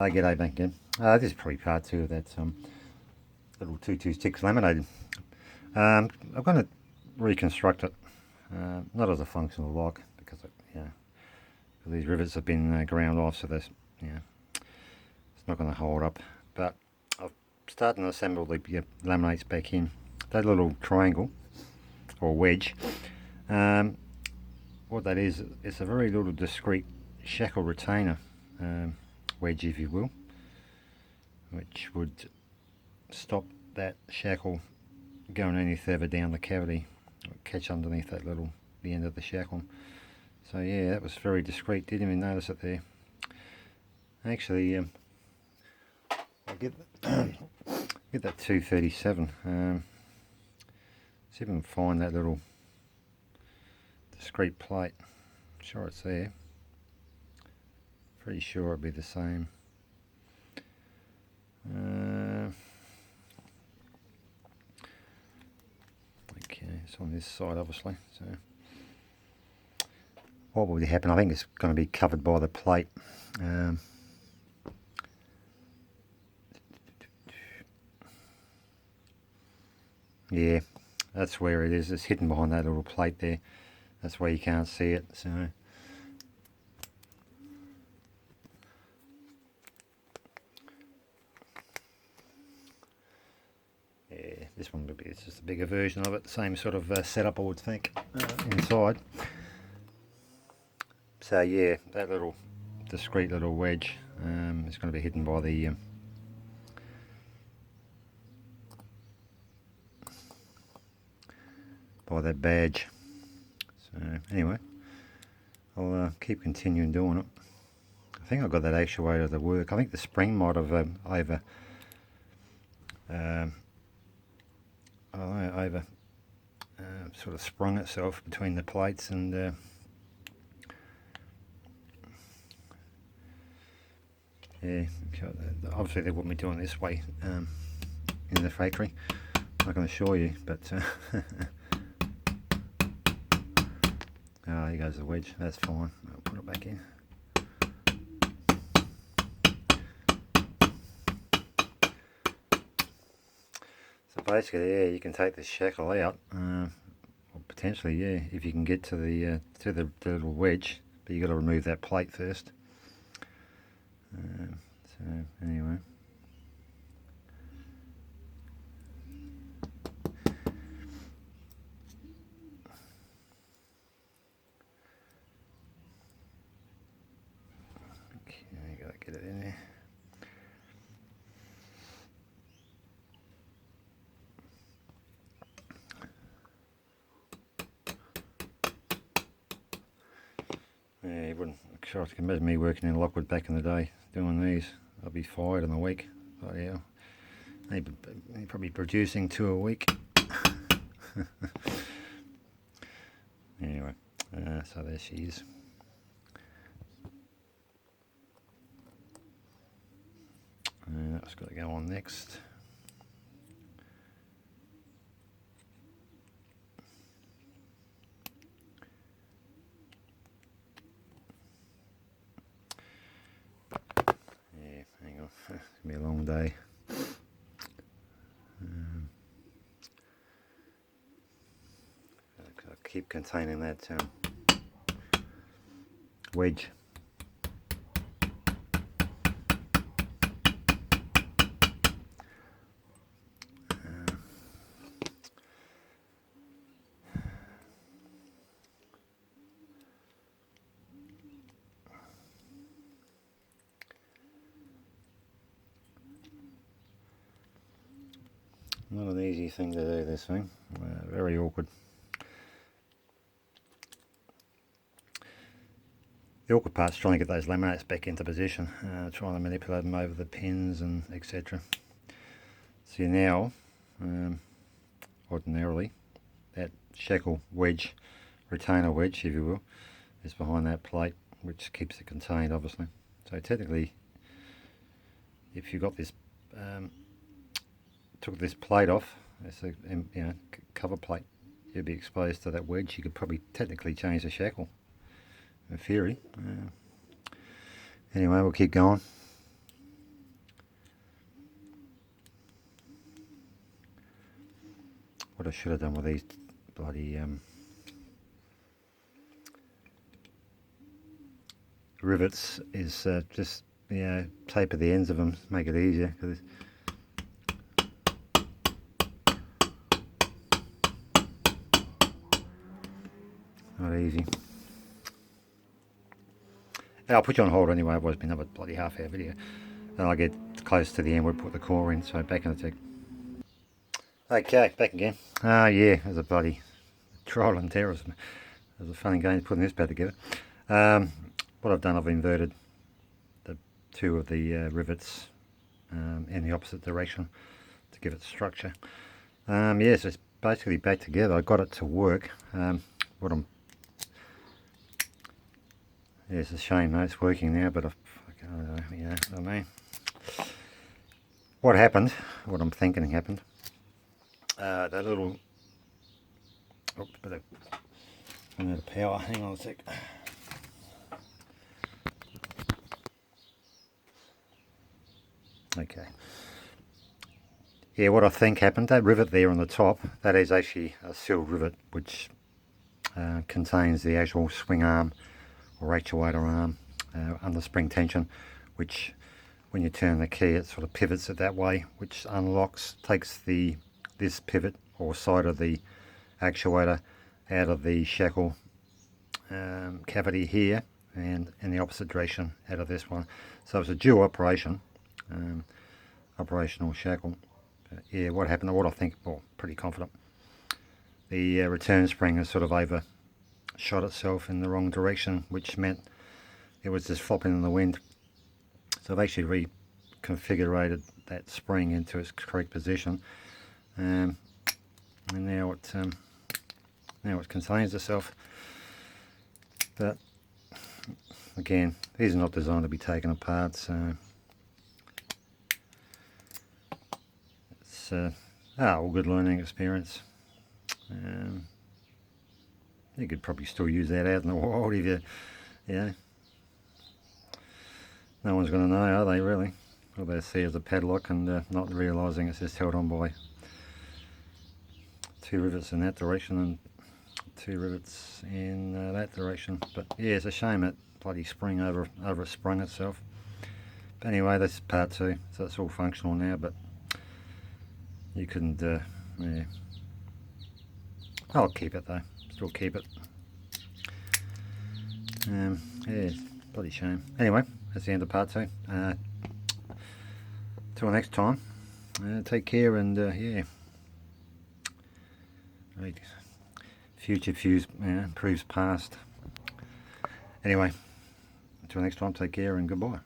G'day back again. This is probably part two of that little 226 laminated. I'm going to reconstruct it, not as a functional lock because these rivets have been ground off, so it's not going to hold up. But I'm starting to assemble the laminates back in. That little triangle or wedge, what that is, it's a very little discreet shackle retainer. Wedge, if you will, which would stop that shackle going any further down the cavity, catch underneath that the end of the shackle. So yeah, that was very discreet, didn't even notice it there. Actually, I'll get that 237, see if I can find that little discreet plate. I'm sure it's there. Pretty sure it'd be the same. Okay, it's on this side obviously. So what will happen? I think it's going to be covered by the plate. Yeah, that's where it is. It's hidden behind that little plate there. That's why you can't see it. So. Yeah, this one would be, it's just a bigger version of it, same sort of setup I would think inside. So yeah, that little discreet little wedge is going to be hidden by that badge. So anyway, I'll keep continuing doing it. I think I've got that actuator to work. I think the spring might have over sort of sprung itself between the plates, and yeah, obviously they wouldn't be doing it this way in the factory. I can assure you, but oh, here goes the wedge. That's fine. I'll put it back in. So basically, yeah, you can take the shackle out, or potentially, yeah, if you can get to the little wedge, but you got to remove that plate first. So anyway. Okay, gotta get it in there. Yeah, you wouldn't. Sure, I can imagine me working in Lockwood back in the day doing these. I'd be fired in a week. But yeah, maybe probably producing 2 a week. Anyway, so there she is. That's got to go on next. Yeah, hang on, it's going to be a long day. I'll keep containing that wedge. Not an easy thing to do, this thing. Very awkward. The awkward part's trying to get those laminates back into position, trying to manipulate them over the pins and etc. So now, ordinarily, that shackle wedge, retainer wedge if you will, is behind that plate, which keeps it contained obviously. So technically, if you got this, took this plate off, it's a cover plate, you'd be exposed to that wedge. You could probably technically change the shackle in theory. Anyway, we'll keep going. what I should have done with these bloody rivets is just, you know, taper the ends of them, make it easier, because not easy. I'll put you on hold anyway, otherwise it's been another bloody half-hour video. Then I'll get close to the end, we'll put the core in, so back in a tick. Okay, back again. Ah, yeah, there's a bloody trial and terror. There's a fun and games putting this back together. What I've done, I've inverted the two of the rivets in the opposite direction to give it structure. Yeah, so it's basically back together. I got it to work. Yeah, it's a shame though, it's working now, but I don't know, yeah, I don't know. What happened, what I'm thinking happened, that little, oops, bit of, I need a power, hang on a sec. Okay. Yeah, what I think happened, that rivet there on the top, that is actually a sealed rivet which contains the actual swing arm or actuator arm under spring tension, which when you turn the key it sort of pivots it that way, which unlocks, takes this pivot or side of the actuator out of the shackle cavity here, and in the opposite direction out of this one. So it's a dual operation, operational shackle. But yeah, what happened, what I think, well, pretty confident, the return spring has sort of overshot itself in the wrong direction, which meant it was just flopping in the wind. So I've actually reconfigured that spring into its correct position, and now it contains itself. But again, these are not designed to be taken apart, so it's all good learning experience. You could probably still use that out in the wild if you know. No one's going to know, are they, really? All they see is a padlock and not realising it's just held on by two rivets in that direction and two rivets in that direction. But yeah, it's a shame that bloody spring over sprung itself. But anyway, that's part 2, so it's all functional now, but you couldn't, yeah. I'll keep it though, still keep it. Yeah, bloody shame. Anyway, that's the end of part 2. Till next time, take care, and yeah, future proves past. Anyway, until next time, take care and goodbye.